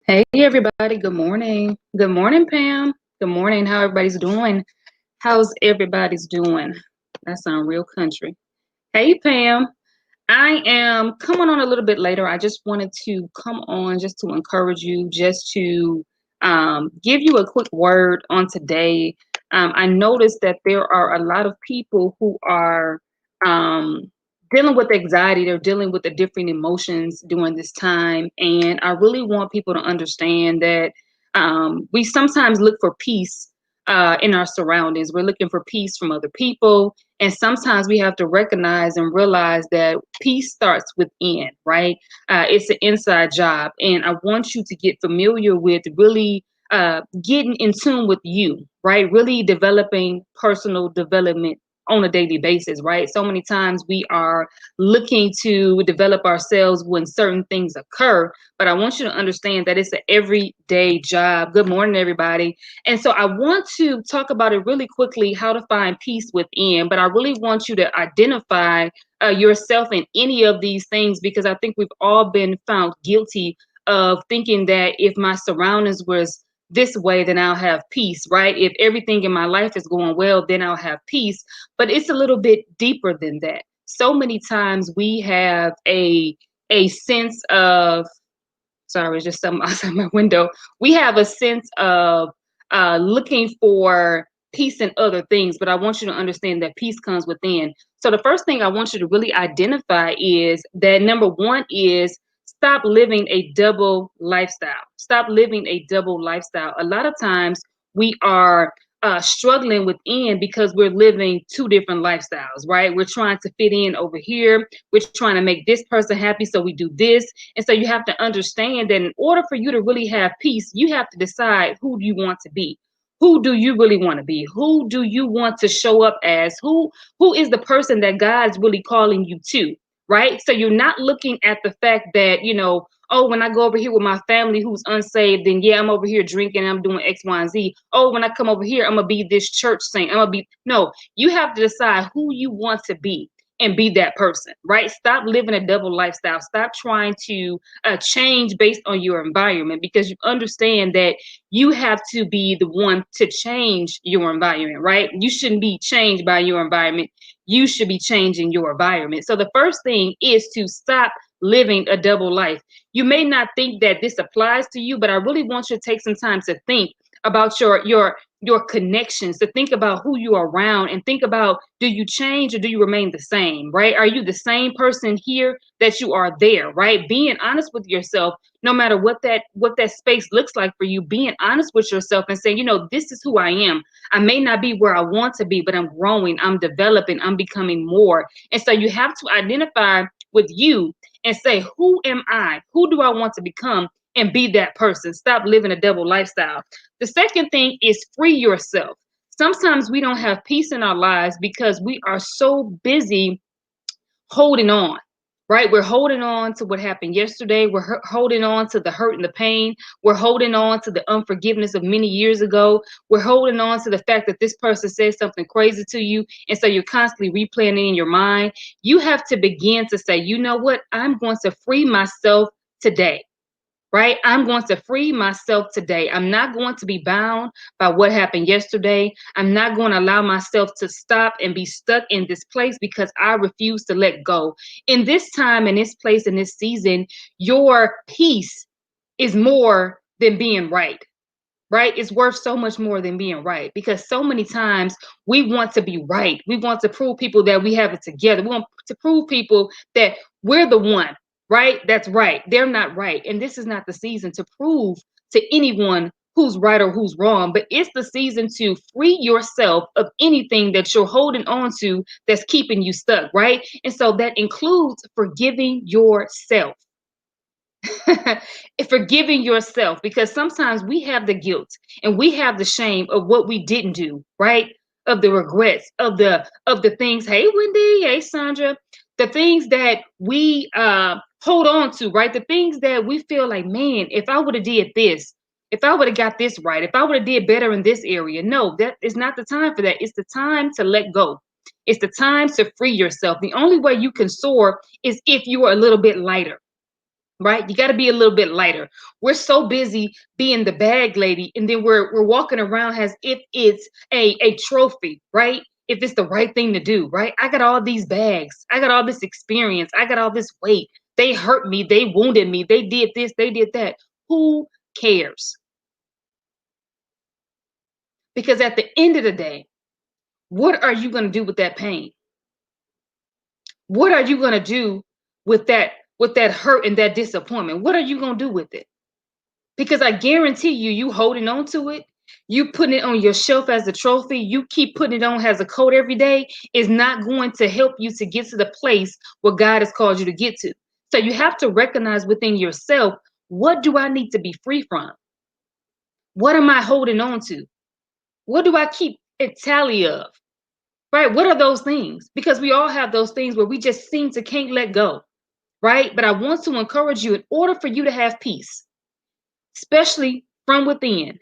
Hey everybody, good morning. Good morning, Pam. Good morning. How everybody's doing? How's everybody's doing? That sounds real country. Hey Pam, I am coming on a little bit later. I just wanted to come on just to encourage you, just to give you a quick word on today. I noticed that there are a lot of people who are um, dealing with anxiety. They're dealing with the different emotions during this time. And I really want people to understand that we sometimes look for peace in our surroundings. We're looking for peace from other people, and sometimes we have to recognize and realize that peace starts within, right? It's an inside job. And I want you to get familiar with really getting in tune with you, right? Really developing personal development on a daily basis, right? So many times we are looking to develop ourselves when certain things occur, but I want you to understand that it's an everyday job. Good morning, everybody. And so I want to talk about it really quickly, how to find peace within, but I really want you to identify yourself in any of these things, because I think we've all been found guilty of thinking that if my surroundings was this way, then I'll have peace, right? If everything in my life is going well, then I'll have peace. But it's a little bit deeper than that. So many times we have a sense of, sorry, it's just something outside my window. We have a sense of looking for peace in other things, but I want you to understand that peace comes within. So the first thing I want you to really identify is that number one is stop living a double lifestyle. Stop living a double lifestyle. A lot of times we are struggling within because we're living two different lifestyles, right? We're trying to fit in over here. We're trying to make this person happy, so we do this. And so you have to understand that in order for you to really have peace, you have to decide who do you want to be. Who do you really want to be? Who do you want to show up as? Who is the person that God's really calling you to? Right? So you're not looking at the fact that, oh, when I go over here with my family who's unsaved, then yeah, I'm over here drinking, I'm doing X, Y, and Z. Oh, when I come over here, I'm gonna be this church saint. I'm gonna be no, you have to decide who you want to be and be that person, right? Stop living a double lifestyle. Stop trying to change based on your environment, because you understand that you have to be the one to change your environment, right? You shouldn't be changed by your environment. You should be changing your environment. So the first thing is to stop living a double life. You may not think that this applies to you, but I really want you to take some time to think about your connections, to think about who you are around, and think about, do you change or do you remain the same, right? Are you the same person here that you are there, right? Being honest with yourself, no matter what that space looks like for you, being honest with yourself and saying, this is who I am. I may not be where I want to be, but I'm growing, I'm developing, I'm becoming more. And so you have to identify with you and say, who am I? Who do I want to become? And be that person. Stop living a double lifestyle. The second thing is free yourself. Sometimes we don't have peace in our lives because we are so busy holding on, right? We're holding on to what happened yesterday. We're holding on to the hurt and the pain. We're holding on to the unforgiveness of many years ago. We're holding on to the fact that this person said something crazy to you. And so you're constantly replaying it in your mind. You have to begin to say, you know what? I'm going to free myself today, right? I'm going to free myself today. I'm not going to be bound by what happened yesterday. I'm not going to allow myself to stop and be stuck in this place because I refuse to let go. In this time, in this place, in this season, your peace is more than being right. Right? It's worth so much more than being right, because so many times we want to be right. We want to prove people that we have it together. We want to prove people that we're the one, right? That's right. They're not right. And this is not the season to prove to anyone who's right or who's wrong, but it's the season to free yourself of anything that you're holding on to that's keeping you stuck, right? And so that includes forgiving yourself. Forgiving yourself, because sometimes we have the guilt and we have the shame of what we didn't do, right? Of the regrets, of the things. Hey Wendy, hey Sandra, the things that we hold on to, right? The things that we feel like, man, if I would have did this, if I would have got this right, if I would have did better in this area. No, that is not the time for that. It's the time to let go. It's the time to free yourself. The only way you can soar is if you are a little bit lighter. right? You got to be a little bit lighter. We're so busy being the bag lady, and then we're walking around as if it's a trophy, right? If it's the right thing to do, right? I got all these bags, I got all this experience, I got all this weight. They hurt me, they wounded me, they did this, they did that. Who cares? Because at the end of the day, what are you going to do with that pain? What are you going to do with that hurt and that disappointment? What are you going to do with it? Because I guarantee you, you holding on to it, you putting it on your shelf as a trophy, you keep putting it on as a coat every day, is not going to help you to get to the place where God has called you to get to. So you have to recognize within yourself, what do I need to be free from? What am I holding on to? What do I keep a tally of? Right? What are those things? Because we all have those things where we just seem to can't let go. Right? But I want to encourage you, in order for you to have peace, especially from within,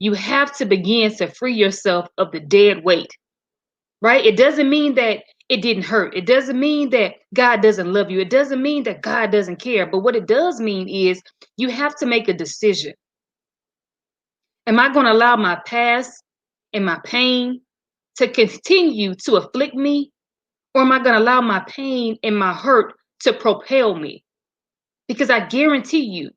you have to begin to free yourself of the dead weight, right? It doesn't mean that it didn't hurt. It doesn't mean that God doesn't love you. It doesn't mean that God doesn't care. But what it does mean is you have to make a decision. Am I going to allow my past and my pain to continue to afflict me? Or am I going to allow my pain and my hurt to propel me? Because I guarantee you,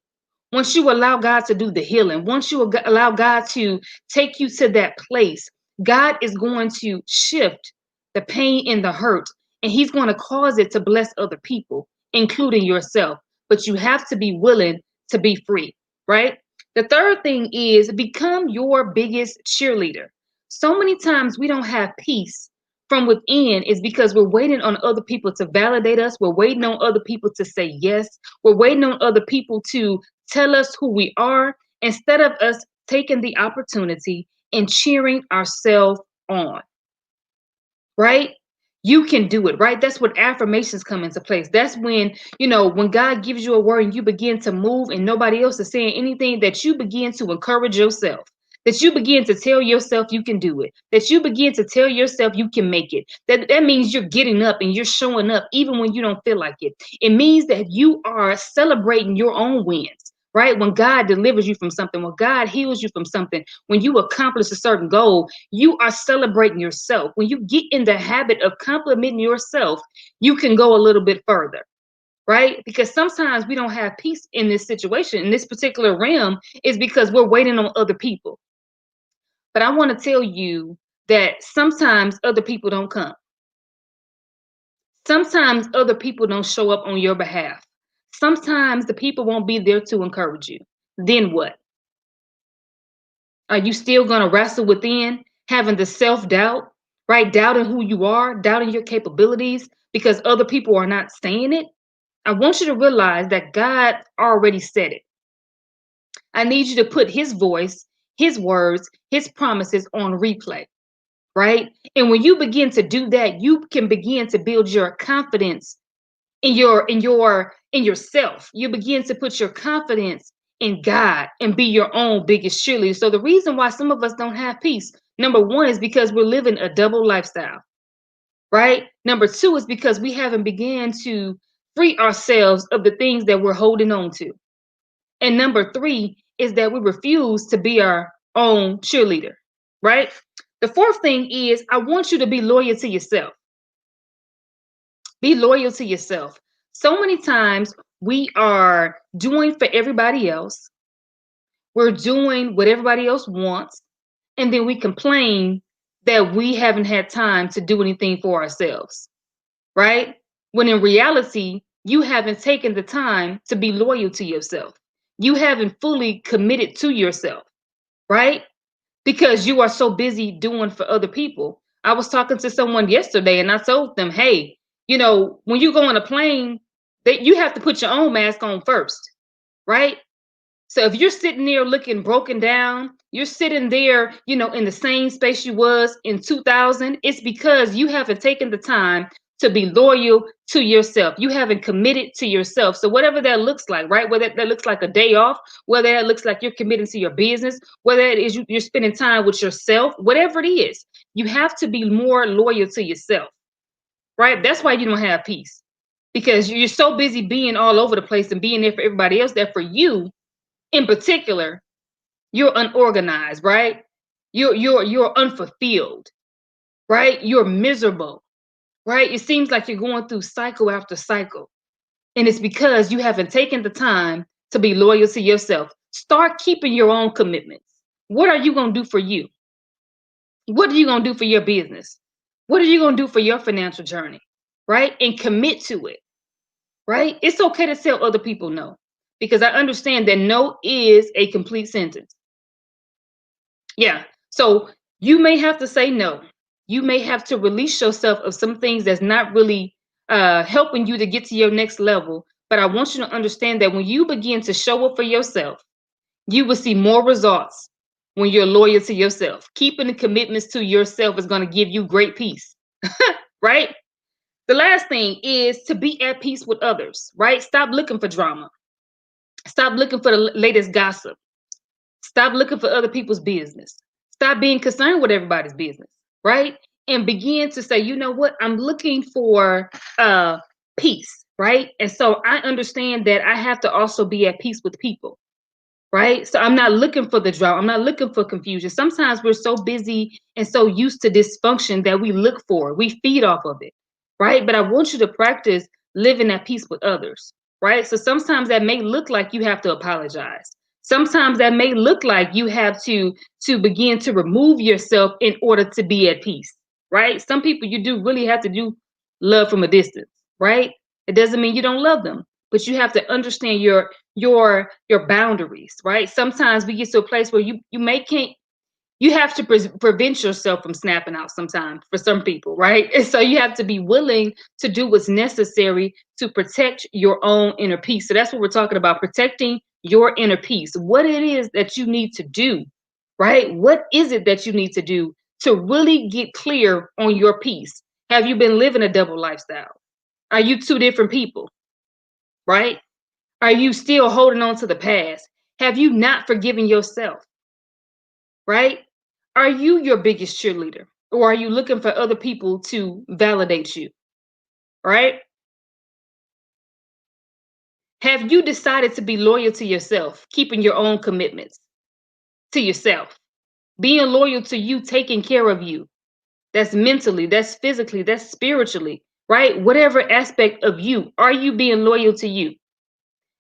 once you allow God to do the healing, once you allow God to take you to that place, God is going to shift the pain and the hurt, and He's going to cause it to bless other people, including yourself. But you have to be willing to be free, right? The third thing is become your biggest cheerleader. So many times we don't have peace from within is because we're waiting on other people to validate us. We're waiting on other people to say yes. We're waiting on other people to tell us who we are instead of us taking the opportunity and cheering ourselves on, right? You can do it, right? That's when affirmations come into place. That's when, when God gives you a word and you begin to move and nobody else is saying anything, that you begin to encourage yourself, that you begin to tell yourself you can do it, that you begin to tell yourself you can make it. That means you're getting up and you're showing up even when you don't feel like it. It means that you are celebrating your own wins. Right? When God delivers you from something, when God heals you from something, when you accomplish a certain goal, you are celebrating yourself. When you get in the habit of complimenting yourself, you can go a little bit further, right? Because sometimes we don't have peace in this situation, in this particular realm, is because we're waiting on other people. But I want to tell you that sometimes other people don't come. Sometimes other people don't show up on your behalf. Sometimes the people won't be there to encourage you. Then what? Are you still going to wrestle within, having the self-doubt, right? Doubting who you are, doubting your capabilities because other people are not saying it? I want you to realize that God already said it. I need you to put His voice, His words, His promises on replay, right? And when you begin to do that, you can begin to build your confidence in yourself. You begin to put your confidence in God and be your own biggest cheerleader. So the reason why some of us don't have peace, number one, is because we're living a double lifestyle, right? Number two is because we haven't began to free ourselves of the things that we're holding on to. And number three is that we refuse to be our own cheerleader, right? The fourth thing is I want you to be loyal to yourself. Be loyal to yourself. So many times we are doing for everybody else. We're doing what everybody else wants. And then we complain that we haven't had time to do anything for ourselves, right? When in reality, you haven't taken the time to be loyal to yourself. You haven't fully committed to yourself, right? Because you are so busy doing for other people. I was talking to someone yesterday and I told them, hey, when you go on a plane, that you have to put your own mask on first, right? So if you're sitting there looking broken down, you're sitting there, in the same space you was in 2000, it's because you haven't taken the time to be loyal to yourself. You haven't committed to yourself. So whatever that looks like, right? Whether that looks like a day off, whether that looks like you're committing to your business, whether it is you're spending time with yourself, whatever it is, you have to be more loyal to yourself, right? That's why you don't have peace. because you're so busy being all over the place and being there for everybody else that for you in particular, you're unorganized, right? You're unfulfilled, right? You're miserable, right? It seems like you're going through cycle after cycle. And it's because you haven't taken the time to be loyal to yourself. Start keeping your own commitments. What are you going to do for you? What are you going to do for your business? What are you going to do for your financial journey? Right? And commit to it. Right? It's okay to tell other people no, because I understand that no is a complete sentence. Yeah. So you may have to say no. You may have to release yourself of some things that's not really helping you to get to your next level. But I want you to understand that when you begin to show up for yourself, you will see more results when you're loyal to yourself. Keeping the commitments to yourself is going to give you great peace, right? The last thing is to be at peace with others, right? Stop looking for drama. Stop looking for the latest gossip. Stop looking for other people's business. Stop being concerned with everybody's business, right? And begin to say, you know what? I'm looking for peace, right? And so I understand that I have to also be at peace with people, right? So I'm not looking for the drama. I'm not looking for confusion. Sometimes we're so busy and so used to dysfunction that we look for, we feed off of it, right? But I want you to practice living at peace with others, right? So sometimes that may look like you have to apologize. Sometimes that may look like you have to begin to remove yourself in order to be at peace, right? Some people you do really have to do love from a distance, right? It doesn't mean you don't love them, but you have to understand your boundaries, right? Sometimes we get to a place where you may can't, you have to prevent yourself from snapping out sometimes for some people, right? And so you have to be willing to do what's necessary to protect your own inner peace. So that's what we're talking about, protecting your inner peace. What it is that you need to do, right? What is it that you need to do to really get clear on your peace? Have you been living a double lifestyle? Are you two different people, right? Are you still holding on to the past? Have you not forgiven yourself? Right? Are you your biggest cheerleader? Or are you looking for other people to validate you? Right? Have you decided to be loyal to yourself, keeping your own commitments to yourself? Being loyal to you, taking care of you. That's mentally, that's physically, that's spiritually, right? Whatever aspect of you, are you being loyal to you?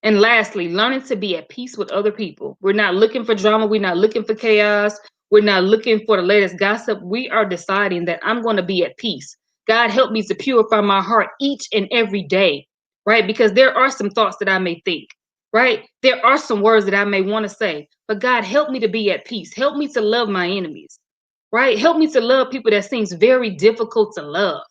And lastly, learning to be at peace with other people. We're not looking for drama. We're not looking for chaos. We're not looking for the latest gossip. We are deciding that I'm going to be at peace. God, help me to purify my heart each and every day, right? Because there are some thoughts that I may think, right? There are some words that I may want to say, but God, help me to be at peace. Help me to love my enemies, right? Help me to love people that seems very difficult to love,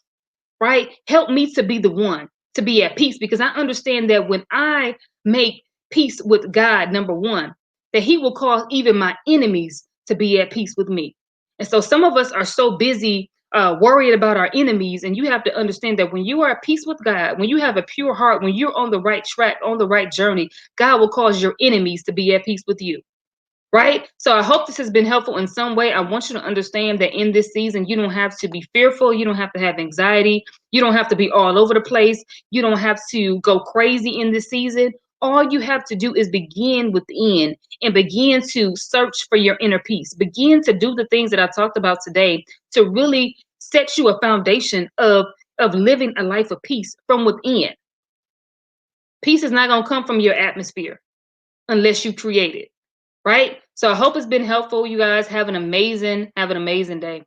right? Help me to be the one to be at peace, because I understand that when I make peace with God, number one, that He will cause even my enemies to be at peace with me. And so some of us are so busy worried about our enemies, and you have to understand that when you are at peace with God, when you have a pure heart, when you're on the right track, on the right journey, God will cause your enemies to be at peace with you. Right? So I hope this has been helpful in some way. I want you to understand that in this season, you don't have to be fearful. You don't have to have anxiety. You don't have to be all over the place. You don't have to go crazy in this season. All you have to do is begin within and begin to search for your inner peace. Begin to do the things that I talked about today to really set you a foundation of living a life of peace from within. Peace is not going to come from your atmosphere unless you create it. Right? So I hope it's been helpful. You guys have an amazing day.